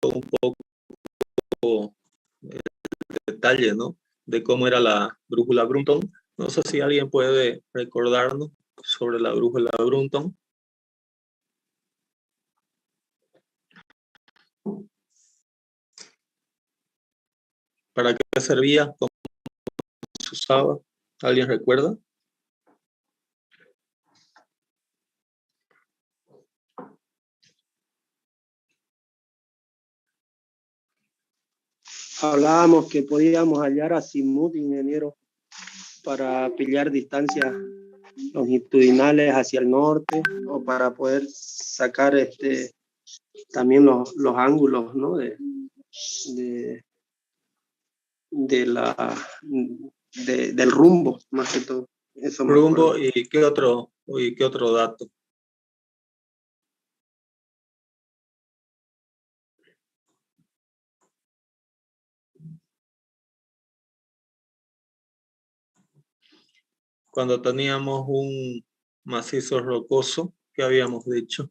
un poco el detalle, ¿no?, de cómo era la brújula Brunton. No sé si alguien puede recordarnos sobre la brújula Brunton. ¿Para qué servía? ¿Cómo se usaba? ¿Alguien recuerda? Hablábamos que podíamos hallar azimut, ingeniero, para pillar distancias longitudinales hacia el norte, o para poder sacar también los ángulos, ¿no?, del rumbo, más que todo. Eso me Rumbo. acuerdo. ¿Y qué otro dato? Cuando teníamos un macizo rocoso, ¿qué habíamos dicho?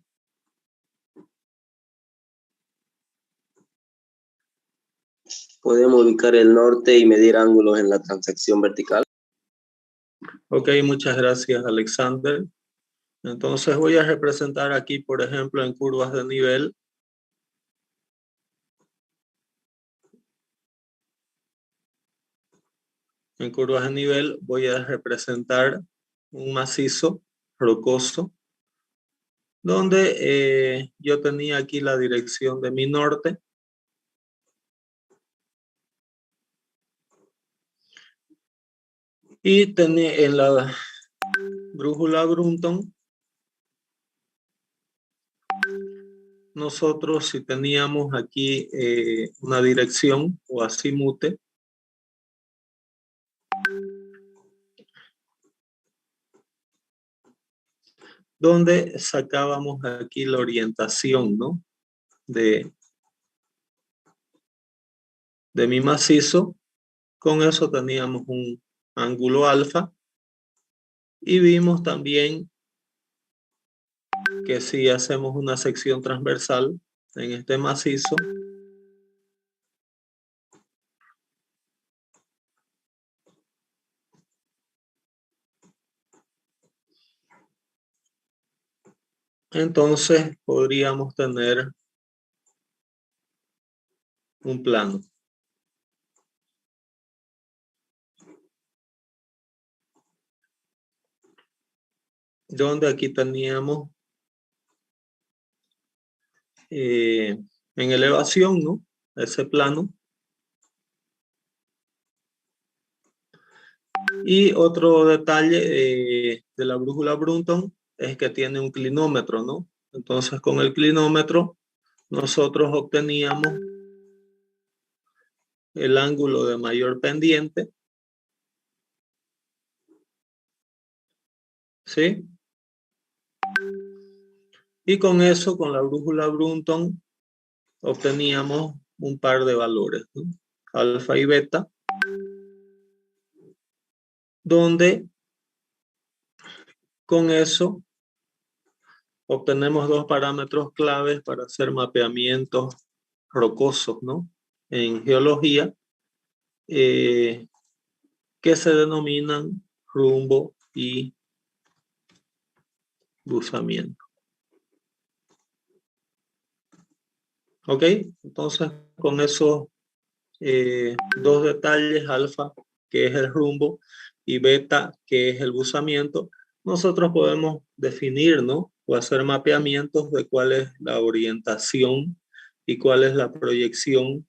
Podemos ubicar el norte y medir ángulos en la transección vertical. Ok, muchas gracias, Alexander. Entonces voy a representar aquí, por ejemplo, en curvas de nivel. En curvas de nivel voy a representar un macizo rocoso, donde yo tenía aquí la dirección de mi norte. Y tenía en la brújula Brunton, nosotros si teníamos aquí una dirección o azimute, donde sacábamos aquí la orientación, ¿no?, de mi macizo. Con eso teníamos un ángulo alfa, y vimos también que si hacemos una sección transversal en este macizo, entonces podríamos tener un plano. Donde aquí teníamos en elevación, ¿no?, ese plano. Y otro detalle de la brújula Brunton es que tiene un clinómetro, ¿no? Entonces con el clinómetro nosotros obteníamos el ángulo de mayor pendiente, ¿sí? Y con eso, con la brújula Brunton, obteníamos un par de valores, ¿no?, alfa y beta, donde con eso obtenemos dos parámetros claves para hacer mapeamientos rocosos, ¿no?, en geología, que se denominan rumbo y buzamiento. Ok, entonces con esos dos detalles, alfa, que es el rumbo, y beta, que es el buzamiento, nosotros podemos definir, ¿no?, o hacer mapeamientos de cuál es la orientación y cuál es la proyección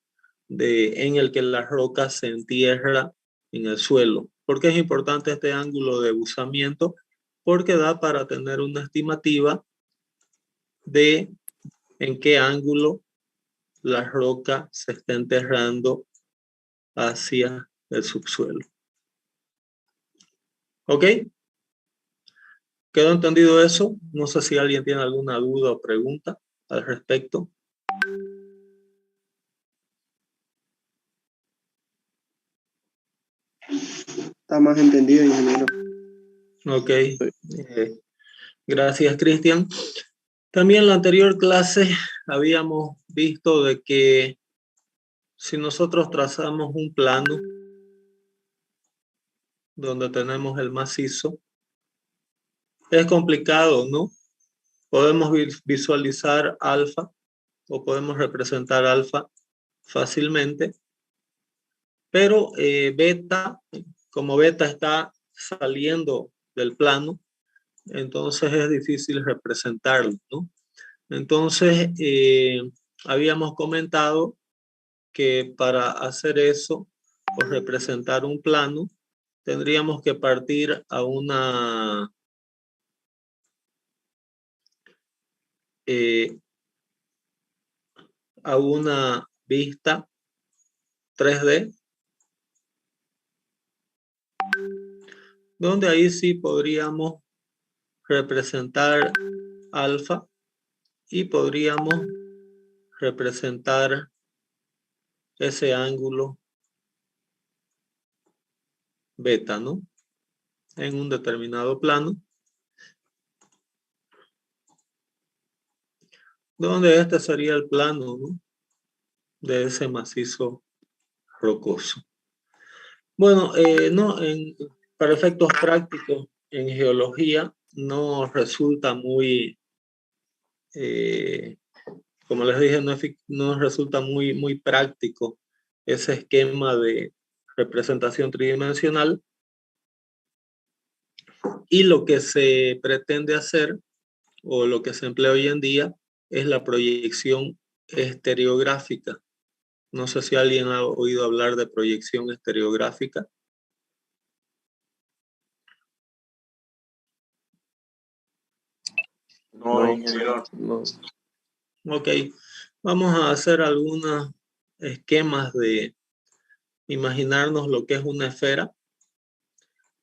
en el que la roca se entierra en el suelo. ¿Por qué es importante este ángulo de buzamiento? Porque da para tener una estimativa de en qué ángulo la roca se está enterrando hacia el subsuelo. ¿Ok? ¿Quedó entendido eso? No sé si alguien tiene alguna duda o pregunta al respecto. Está más entendido, ingeniero. Ok. Gracias, Cristian. También en la anterior clase habíamos visto de que si nosotros trazamos un plano donde tenemos el macizo, es complicado, ¿no? Podemos visualizar alfa o podemos representar alfa fácilmente, pero beta, como beta está saliendo del plano, entonces es difícil representarlo, ¿no? Entonces, habíamos comentado que para hacer eso o representar un plano, tendríamos que partir a una vista 3D, donde ahí sí podríamos representar alfa y podríamos representar ese ángulo beta, ¿no? En un determinado plano, donde este sería el plano, ¿no?, de ese macizo rocoso. Bueno, no, para efectos prácticos en geología no resulta muy, como les dije, no resulta muy práctico ese esquema de representación tridimensional, y lo que se pretende hacer o lo que se emplea hoy en día es la proyección estereográfica. No sé si alguien ha oído hablar de proyección estereográfica. No, ingeniero. No. Ok, vamos a hacer algunos esquemas de imaginarnos lo que es una esfera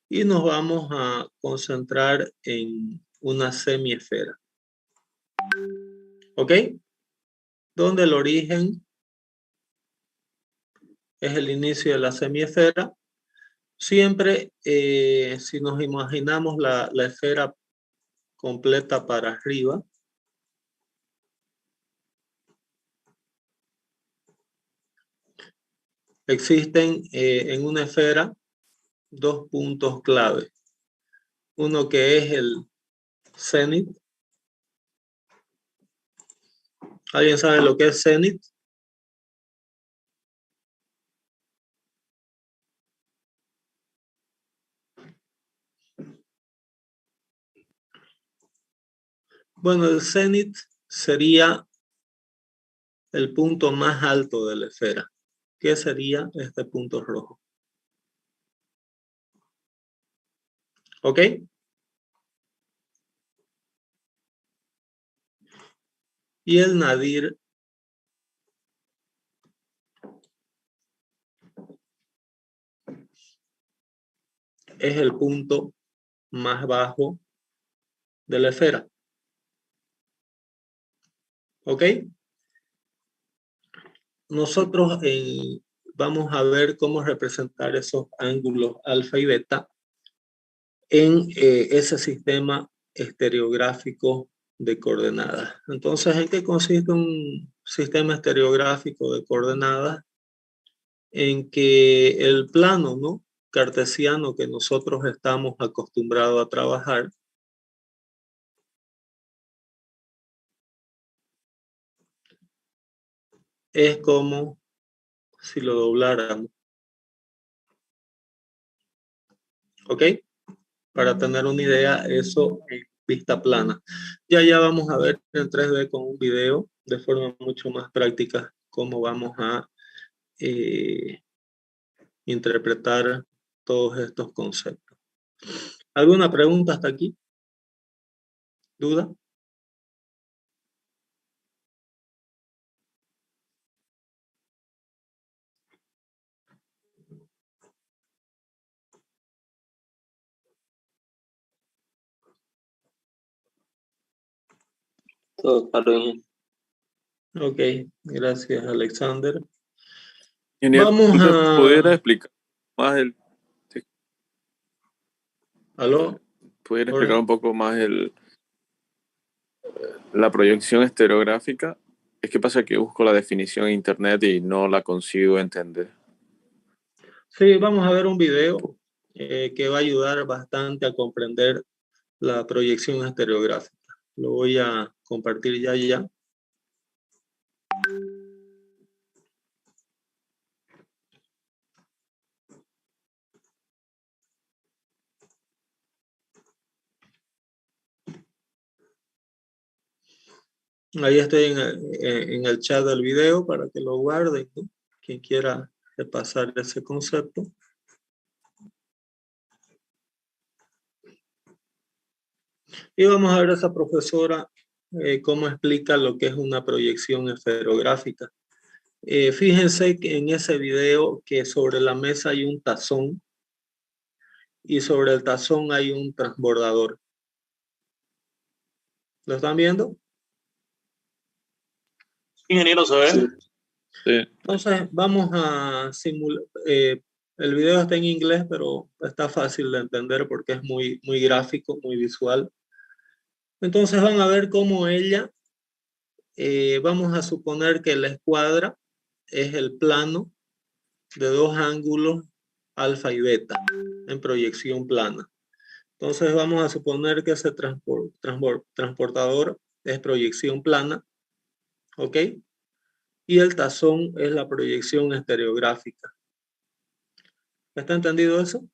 y nos vamos a concentrar en una semiesfera. ¿Ok? Donde el origen es el inicio de la semiesfera. Siempre, si nos imaginamos la esfera completa para arriba, existen en una esfera dos puntos clave. Uno que es el cenit. ¿Alguien sabe lo que es cenit? Bueno, el cenit sería el punto más alto de la esfera. ¿Qué sería este punto rojo? ¿Ok? Y el nadir es el punto más bajo de la esfera. ¿Ok? Nosotros vamos a ver cómo representar esos ángulos alfa y beta en ese sistema estereográfico de coordenadas. Entonces, ¿en qué consiste un sistema estereográfico de coordenadas? En que el plano, ¿no?, cartesiano que nosotros estamos acostumbrados a trabajar es como si lo dobláramos. ¿Ok? Para tener una idea, eso en vista plana. Ya vamos a ver en 3D con un video de forma mucho más práctica cómo vamos a interpretar todos estos conceptos. ¿Alguna pregunta hasta aquí? ¿Duda? Todo claro, ingeniero. Ok, gracias, Alexander. Ingeniero, Vamos ¿usted pudiera a... explicar más ¿Aló? pudiera explicar Jorge. un poco más la proyección estereográfica? Es que pasa que busco la definición en internet y no la consigo entender. Sí, vamos a ver un video que va a ayudar bastante a comprender la proyección estereográfica. Lo voy a compartir ya. Ahí estoy en el chat del video para que lo guarden, ¿no? Quien quiera repasar ese concepto. Y vamos a ver a esa profesora cómo explica lo que es una proyección esferográfica. Fíjense que en ese video que sobre la mesa hay un tazón y sobre el tazón hay un transbordador. ¿Lo están viendo? Ingeniero, ¿sabes? Sí. Sí. Entonces vamos a simular. El video está en inglés, pero está fácil de entender porque es muy gráfico, muy visual. Entonces van a ver cómo ella, vamos a suponer que la escuadra es el plano de dos ángulos alfa y beta en proyección plana. Entonces vamos a suponer que ese transportador es proyección plana, ¿ok? Y el tazón es la proyección estereográfica. ¿Está entendido eso?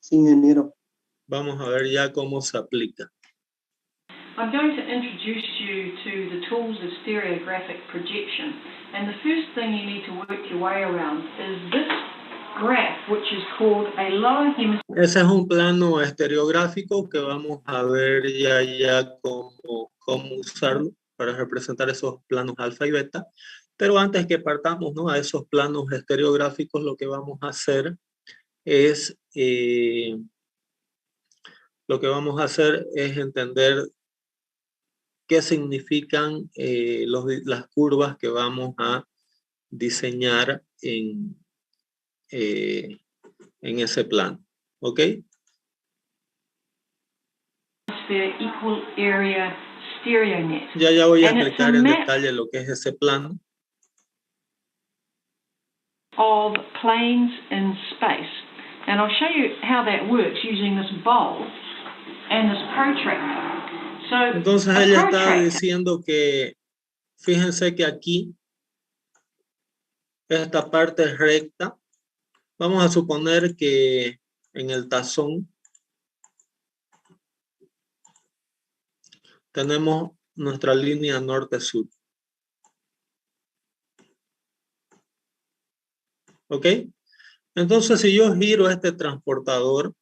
Sí, ingeniero. Vamos a ver ya cómo se aplica. I'm going to introduce you to the tools of stereographic projection. And the first thing you need to work your way around is this graph, which is called a lower hemisphere. Ese es un plano estereográfico que vamos a ver ya cómo usarlo para representar esos planos alfa y beta. Pero antes que partamos, ¿no?, a esos planos estereográficos, lo que vamos a hacer es entender qué significan las curvas que vamos a diseñar en ese plano. ¿Ok? Equal area stereo net. Ya voy a And it's explicar a en map detalle lo que es ese plano. of planes in space. And I'll show you how that works using this bowl and this protractor. So Entonces a ella está protractor diciendo que, fíjense que aquí, esta parte es recta. Vamos a suponer que en el tazón tenemos nuestra línea norte-sur. ¿Ok? Entonces, si yo giro este transportador,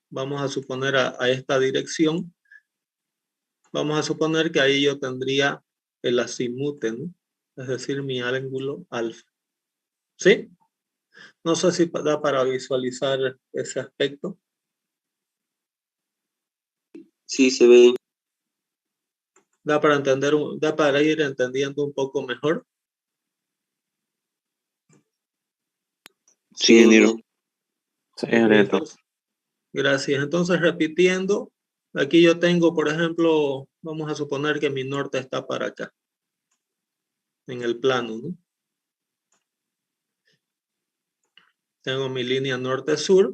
vamos a suponer a esta dirección, vamos a suponer que ahí yo tendría el acimute, ¿no? Es decir, mi ángulo alfa. ¿Sí? No sé si da para visualizar ese aspecto. Sí, se ve. Da para ir entendiendo un poco mejor. Sí, ingeniero. Sí, ingeniero. Gracias. Entonces, repitiendo, aquí yo tengo, por ejemplo, vamos a suponer que mi norte está para acá, en el plano, ¿no? Tengo mi línea norte-sur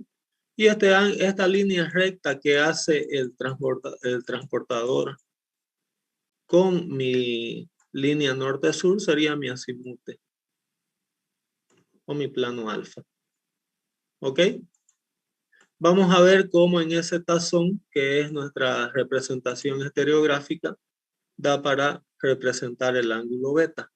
y esta línea recta que hace el transportador con mi línea norte-sur sería mi acimute o mi plano alfa. ¿Ok? Vamos a ver cómo en ese tazón, que es nuestra representación estereográfica, da para representar el ángulo beta.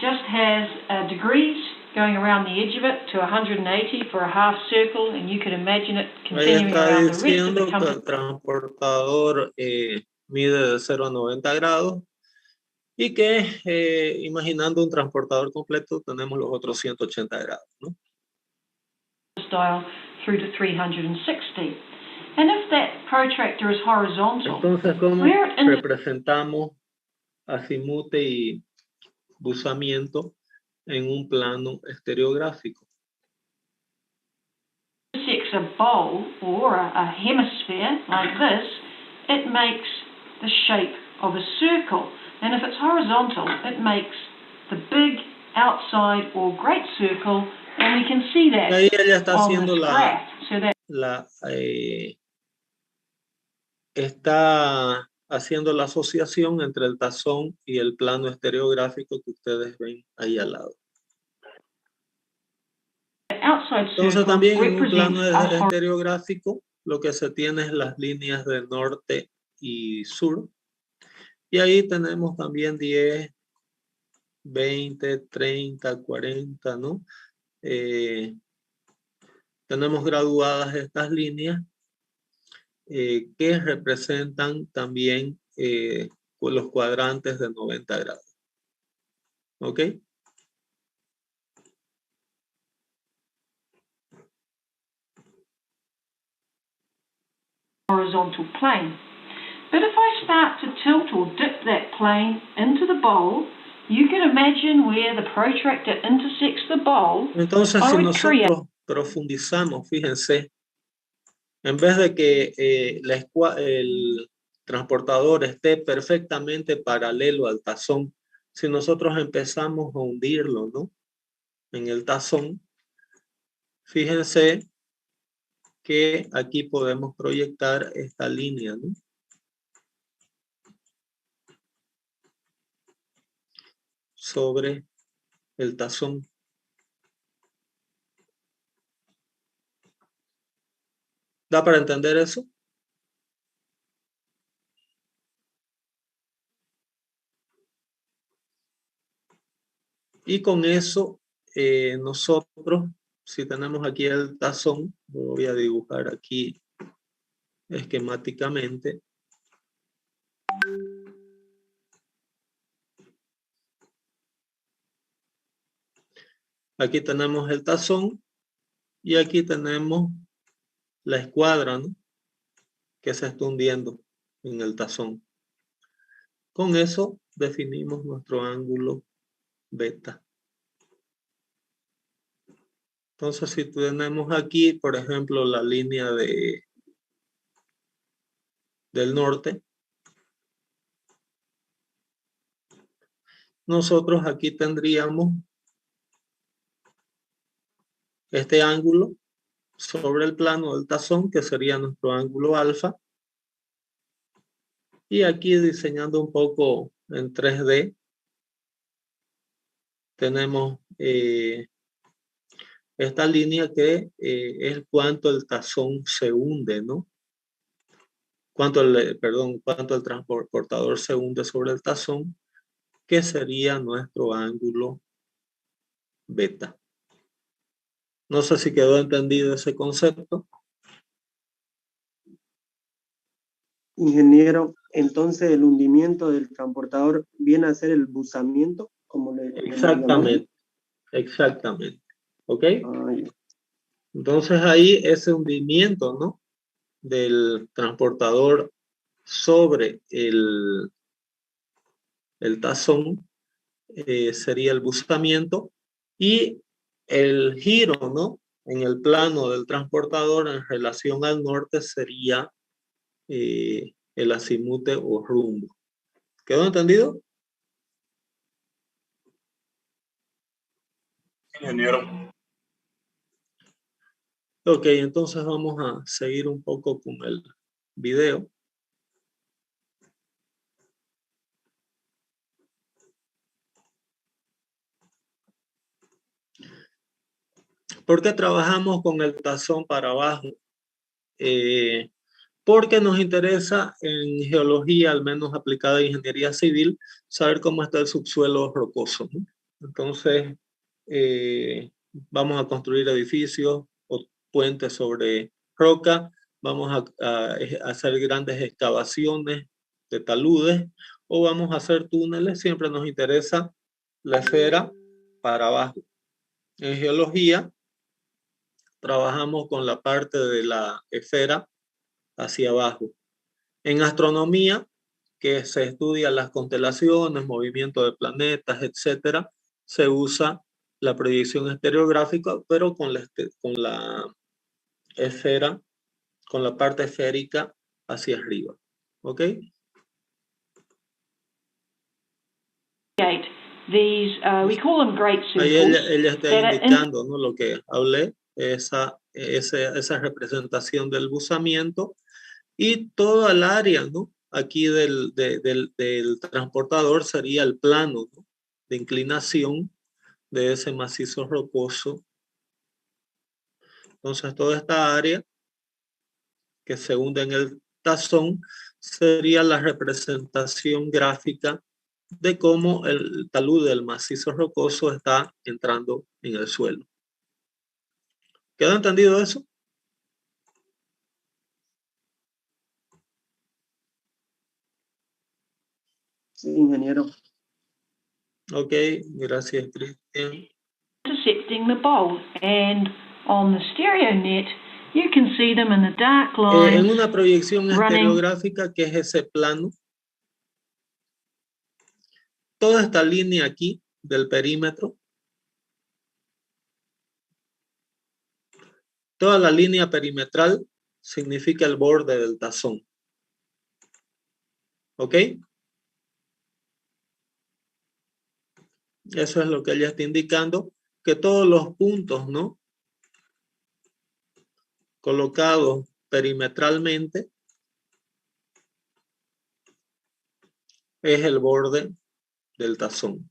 just has degrees going around the edge of it to 180 for a half circle, and you can imagine it Ahí continuing está around the rest of diciendo the que compass. el transportador mide de 0 a 90 grados y que imaginando un transportador completo tenemos los otros 180 grados, ¿no? Style through to 360. And if that protractor is horizontal, Entonces, ¿cómo where in the representamos acimute y buzamiento en un plano estereográfico? intersects a bowl or a hemisphere like this, it makes the shape of a circle. And if it's horizontal, it makes the big outside or great circle, and we can see that Ahí ella está on haciendo this graph. So that está haciendo la asociación entre el tazón y el plano estereográfico que ustedes ven ahí al lado. outside Entonces circle también en un represents plano a estereográfico lo que se tiene es las líneas de norte y sur. Y ahí tenemos también 10, 20, 30, 40, ¿no? Tenemos graduadas estas líneas que representan también los cuadrantes de 90 grados. ¿Ok? horizontal plane. But if I start to tilt or dip that plane into the bowl, you can imagine where the protractor intersects the bowl. Entonces, I si would create nosotros profundizamos, fíjense, en vez de que el transportador esté perfectamente paralelo al tazón, si nosotros empezamos a hundirlo, ¿no? En el tazón, fíjense que aquí podemos proyectar esta línea, ¿no? Sobre el tazón. ¿Da para entender eso? Y con eso nosotros, si tenemos aquí el tazón, lo voy a dibujar aquí esquemáticamente. Aquí tenemos el tazón y aquí tenemos la escuadra, ¿no? Que se está hundiendo en el tazón. Con eso definimos nuestro ángulo beta. Entonces, si tenemos aquí, por ejemplo, la línea del norte, nosotros aquí tendríamos este ángulo sobre el plano del tazón, que sería nuestro ángulo alfa. Y aquí diseñando un poco en 3D, tenemos esta línea que es cuánto el tazón se hunde, ¿no? Cuánto el transportador se hunde sobre el tazón, que sería nuestro ángulo beta. No sé si quedó entendido ese concepto. Ingeniero, entonces el hundimiento del transportador viene a ser el buzamiento, como le Exactamente, exactamente. ¿Ok? ya. Entonces ahí ese hundimiento, ¿no? Del transportador sobre el tazón sería el buzamiento, y el giro, ¿no? En el plano del transportador en relación al norte sería el azimute o rumbo. ¿Quedó entendido? Ingeniero. Ok, entonces vamos a seguir un poco con el video. ¿Por qué trabajamos con el tazón para abajo? Porque nos interesa en geología, al menos aplicada a ingeniería civil, saber cómo está el subsuelo rocoso, ¿no? Entonces, vamos a construir edificios o puentes sobre roca, vamos a hacer grandes excavaciones de taludes, o vamos a hacer túneles. Siempre nos interesa la esfera para abajo. En geología, trabajamos con la parte de la esfera hacia abajo. En astronomía, que se estudian las constelaciones, movimiento de planetas, etcétera, se usa la proyección estereográfica, pero con la esfera con la parte esférica hacia arriba. ¿Ok? These, we call them great Ahí circles. ella está that are indicando, ¿no? Lo que hablé, esa representación del buzamiento y toda el área, ¿no? Aquí del transportador sería el plano, ¿no? De inclinación de ese macizo rocoso. Entonces toda esta área que se hunde en el tazón sería la representación gráfica de cómo el talud del macizo rocoso está entrando en el suelo. ¿Quedó entendido eso? Sí, ingeniero. Ok, gracias, Cristian. intersecting the bowl, and on the stereo net you can see them in the dark lines. En una proyección running. estereográfica, que es ese plano, toda esta línea aquí del perímetro, toda la línea perimetral significa el borde del tazón. ¿Ok? Eso es lo que ella está indicando, que todos los puntos, ¿no? Colocados perimetralmente es el borde del tazón.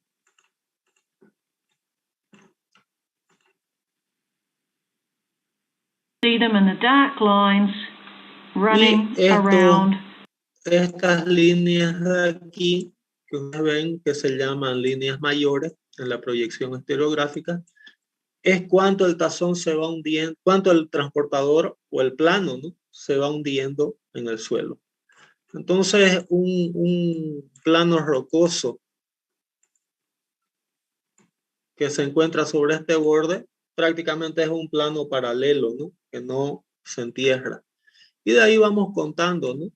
See them in the dark lines running around. Estas líneas de aquí que ustedes ven que se llaman líneas mayores en la proyección estereográfica, es cuánto el tazón se va hundiendo, cuánto el transportador o el plano, ¿no? Se va hundiendo en el suelo. Entonces, un plano rocoso que se encuentra sobre este borde prácticamente es un plano paralelo, ¿no? Que no se entierra. Y de ahí vamos contando, ¿no?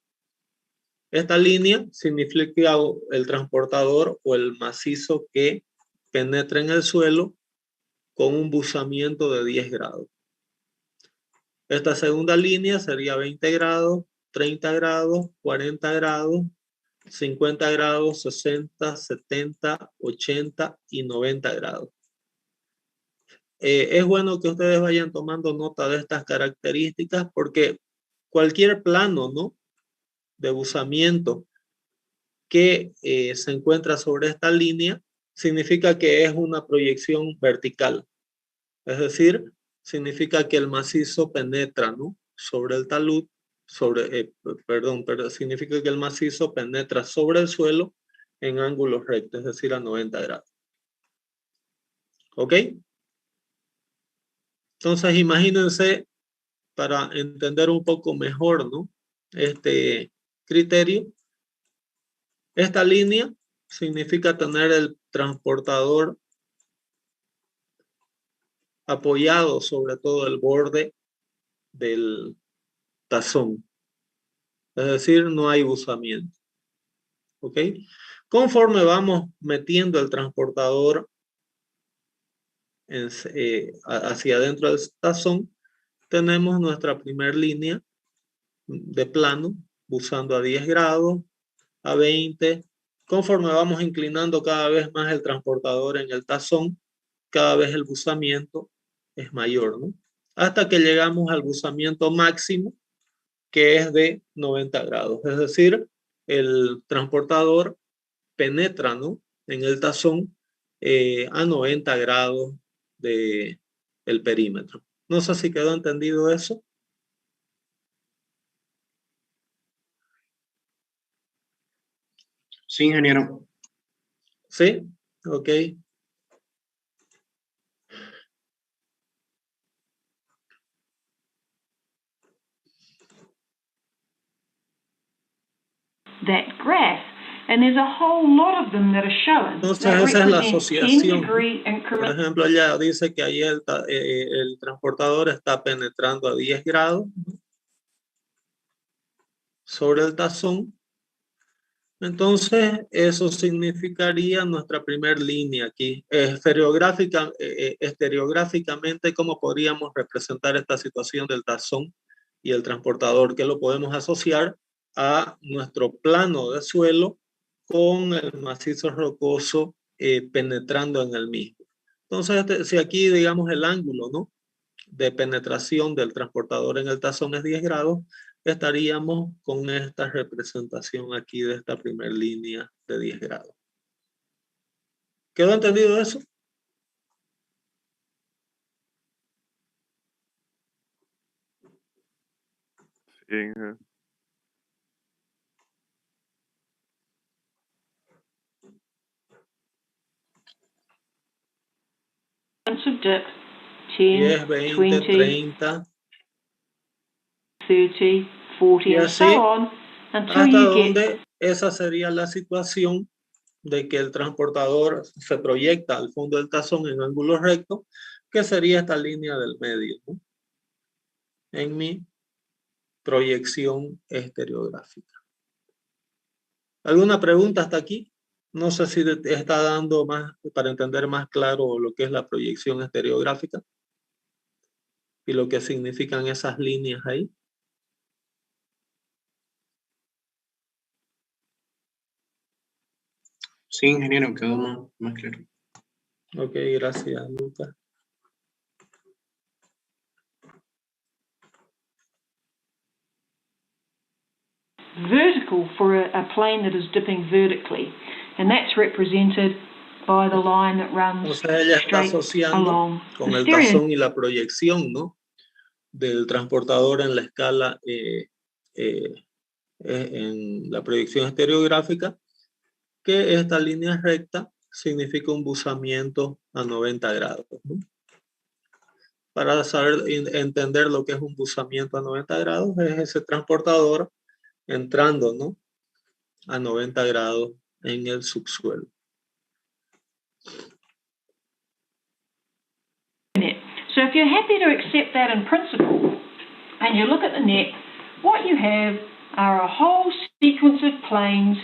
Esta línea significa el transportador o el macizo que penetra en el suelo con un buzamiento de 10 grados. Esta segunda línea sería 20 grados, 30 grados, 40 grados, 50 grados, 60, 70, 80 y 90 grados. Es bueno que ustedes vayan tomando nota de estas características porque cualquier plano, ¿no? De buzamiento que se encuentra sobre esta línea significa que es una proyección vertical. Es decir, significa que el macizo penetra, ¿no? Sobre el talud, pero significa que el macizo penetra sobre el suelo en ángulos rectos, es decir, a 90 grados. ¿Ok? Entonces, imagínense, para entender un poco mejor, ¿no? Este criterio, esta línea significa tener el transportador apoyado sobre todo el borde del tazón. Es decir, no hay buzamiento. ¿Ok? Conforme vamos metiendo el transportador hacia adentro del tazón, tenemos nuestra primera línea de plano, buzando a 10 grados, a 20. Conforme vamos inclinando cada vez más el transportador en el tazón, cada vez el buzamiento es mayor, ¿no? Hasta que llegamos al buzamiento máximo, que es de 90 grados. Es decir, el transportador penetra, ¿no? En el tazón a 90 grados del perímetro. No sé si quedó entendido eso. Sí, ingeniero. ¿Sí? Ok. That graph, and there's a whole lot of them that are shown. Entonces that esa es la represent asociación. 10-degree Por increments. ejemplo, ella dice que ahí el transportador está penetrando a 10 grados sobre el tazón Entonces, eso significaría nuestra primera línea aquí. Estereográficamente, ¿cómo podríamos representar esta situación del tazón y el transportador? Que lo podemos asociar a nuestro plano de suelo con el macizo rocoso penetrando en el mismo. Entonces, si aquí, digamos, el ángulo, ¿no?, de penetración del transportador en el tazón es 10 grados, estaríamos con esta representación aquí de esta primera línea de 10 grados. ¿Quedó entendido eso? Sí. Of dip, 10, 10, 20, 20, 30. 30, 40, Y and así, so on, until hasta you donde esa sería la situación de que el transportador se proyecta al fondo del tazón en ángulo recto, que sería esta línea del medio, ¿no?, en mi proyección estereográfica. ¿Alguna pregunta hasta aquí? No sé si te está dando más para entender más claro lo que es la proyección estereográfica y lo que significan esas líneas ahí. Sí, ingeniero, quedó más claro. Ok, gracias, Lucas. vertical for a plane that is dipping vertically, and that's represented by the line that runs Entonces ella está straight asociando along con the el stereo. tazón y la proyección, ¿no?, del transportador en la escala, en la proyección estereográfica, que esta línea recta significa un buzamiento a 90 grados, ¿no? Para saber entender lo que es un buzamiento a 90 grados, es ese transportador entrando, ¿no?, a 90 grados en el subsuelo. So if you're happy to accept that in principle, and you look at the net, what you have are a whole sequence of planes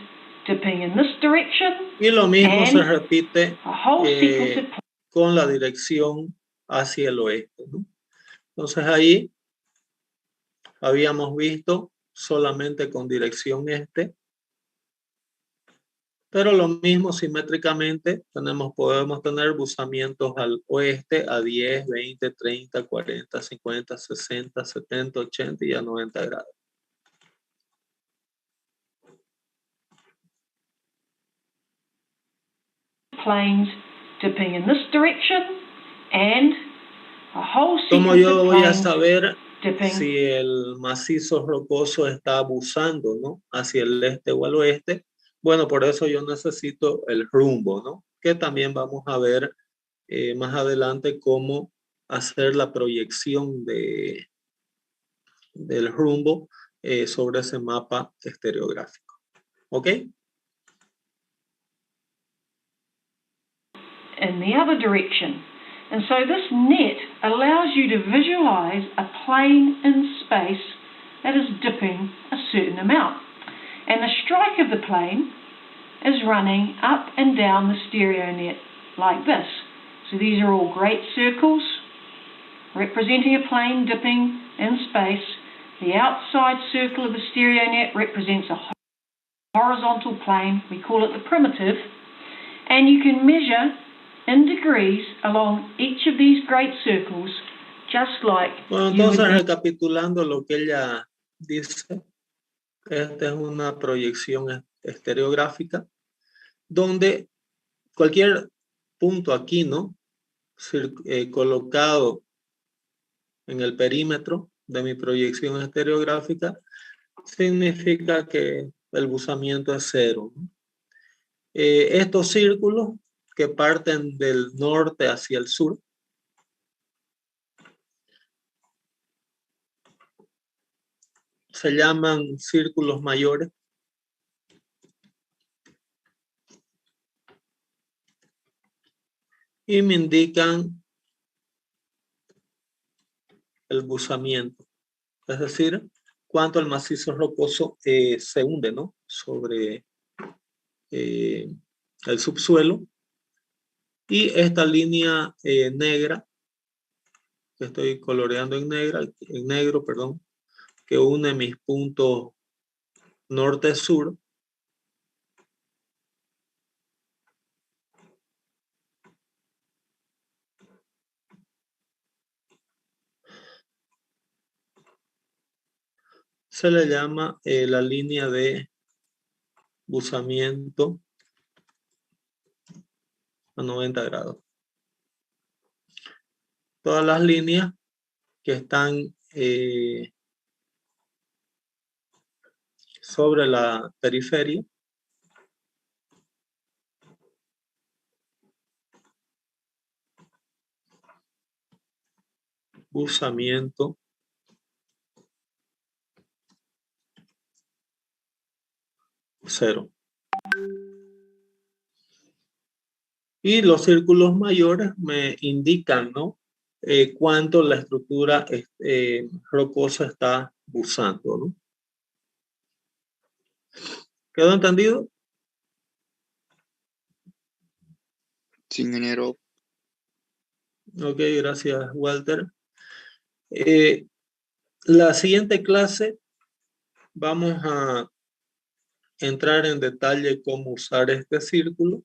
dipping in this direction, Y lo mismo se repite a whole sequence of con la dirección hacia el oeste, ¿no? Entonces ahí habíamos visto solamente con dirección este, pero lo mismo simétricamente podemos tener buzamientos al oeste a 10, 20, 30, 40, 50, 60, 70, 80 y a 90 grados. planes dipping in this direction and a whole ¿Cómo sequence yo of voy a planes saber dipping si el macizo rocoso está buzando, ¿no?, hacia el este o al oeste? Bueno, por eso yo necesito el rumbo, ¿no?, que también vamos a ver más adelante cómo hacer la proyección del rumbo sobre ese mapa estereográfico. ¿Ok? in the other direction. And so this net allows you to visualize a plane in space that is dipping a certain amount. And the strike of the plane is running up and down the stereo net like this. So these are all great circles representing a plane dipping in space. The outside circle of the stereo net represents a horizontal plane. We call it the primitive. And you can measure in degrees along each of these great circles, just like Bueno, entonces recapitulando lo que ella dice, esta es una proyección estereográfica donde cualquier punto aquí, ¿no?, colocado en el perímetro de mi proyección estereográfica significa que el buzamiento es 0, ¿no? Estos círculos que parten del norte hacia el sur se llaman círculos mayores y me indican el buzamiento, es decir, cuánto el macizo rocoso se hunde, ¿no?, sobre el subsuelo. Y esta línea negra, que estoy coloreando en negro, perdón, que une mis puntos norte-sur. Se le llama la línea de buzamiento a 90 grados. Todas las líneas que están sobre la periferia buzamiento cero. Y los círculos mayores me indican, ¿no? Cuánto la estructura rocosa está buzando, ¿no? ¿Quedó entendido? Sí, ingeniero. Ok, gracias, Walter. La siguiente clase vamos a entrar en detalle cómo usar este círculo,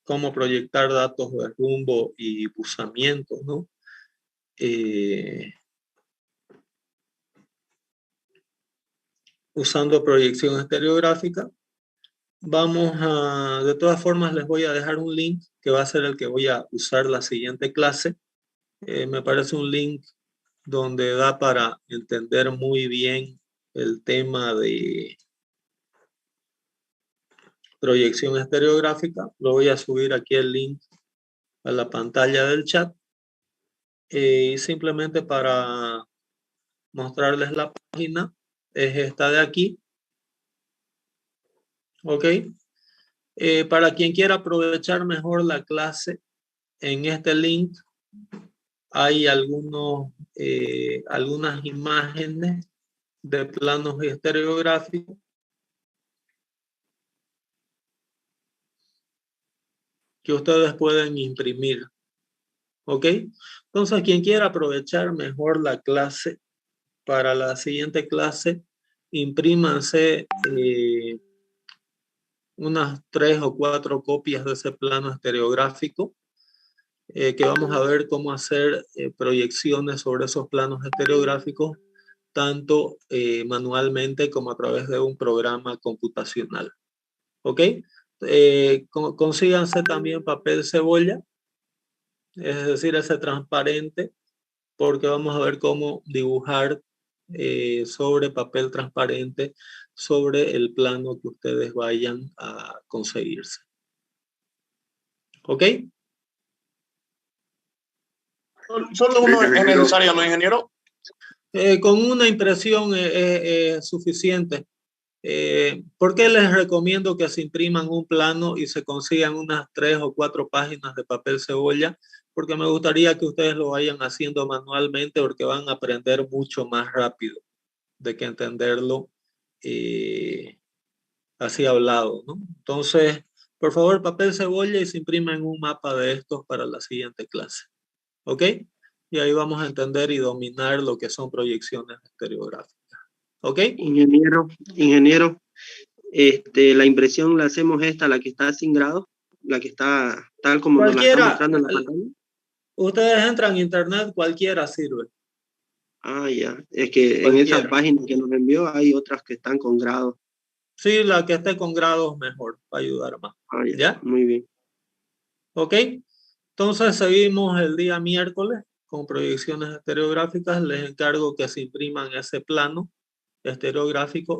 cómo proyectar datos de rumbo y buzamiento, ¿no? Usando proyección estereográfica. De todas formas les voy a dejar un link que va a ser el que voy a usar la siguiente clase. Me parece un link donde da para entender muy bien el tema de proyección estereográfica. Lo voy a subir aquí el link a la pantalla del chat. Y simplemente para mostrarles la página, es esta de aquí. Ok. Para quien quiera aprovechar mejor la clase, en este link hay algunas imágenes de planos estereográficos que ustedes pueden imprimir. ¿Ok? Entonces, quien quiera aprovechar mejor la clase, para la siguiente clase, imprímanse unas 3 o 4 copias de ese plano estereográfico, que vamos a ver cómo hacer proyecciones sobre esos planos estereográficos, tanto manualmente como a través de un programa computacional. ¿Ok? Consíganse también papel cebolla, es decir, ese transparente, porque vamos a ver cómo dibujar sobre papel transparente sobre el plano que ustedes vayan a conseguirse. ¿Ok? Solo uno es necesario, ¿no, ingeniero? Con una impresión es suficiente. ¿Por qué les recomiendo que se impriman un plano y se consigan unas 3 o 4 páginas de papel cebolla? Porque me gustaría que ustedes lo vayan haciendo manualmente, porque van a aprender mucho más rápido de que entenderlo así hablado, ¿no? Entonces, por favor, papel cebolla y se imprimen un mapa de estos para la siguiente clase. ¿Ok? Y ahí vamos a entender y dominar lo que son proyecciones estereográficas. ¿Ok? Ingeniero, la impresión la hacemos la que está sin grado, la que está tal como nos la está mostrando en la pantalla. Ustedes entran a internet, cualquiera sirve. Ah, ya. Es que Cualquiera. En esa página que nos envió hay otras que están con grado. Sí, la que esté con grados mejor, para ayudar más. Ah, ya. ¿Ya? Muy bien. ¿Ok? Entonces seguimos el día miércoles con proyecciones estereográficas. Les encargo que se impriman ese plano estereográfico.